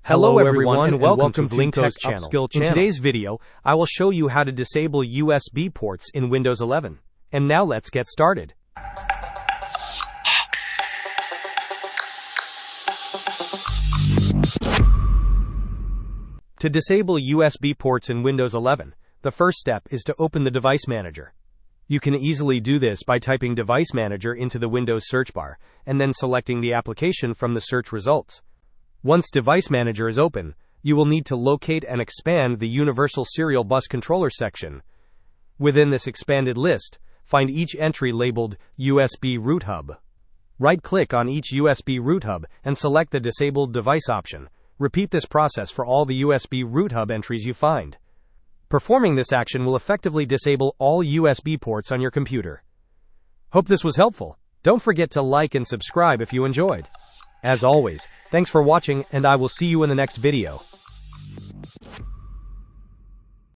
Hello everyone and welcome to Blink's channel. Upskill channel. In today's video, I will show you how to disable USB ports in Windows 11. And now let's get started. To disable USB ports in Windows 11, the first step is to open the Device Manager. You can easily do this by typing Device Manager into the Windows search bar, and then selecting the application from the search results. Once Device Manager is open, you will need to locate and expand the Universal Serial Bus Controller section. Within this expanded list, find each entry labeled USB Root Hub. Right-click on each USB Root Hub and select the Disabled Device option. Repeat this process for all the USB Root Hub entries you find. Performing this action will effectively disable all USB ports on your computer. Hope this was helpful. Don't forget to like and subscribe if you enjoyed. As always, thanks for watching, and I will see you in the next video.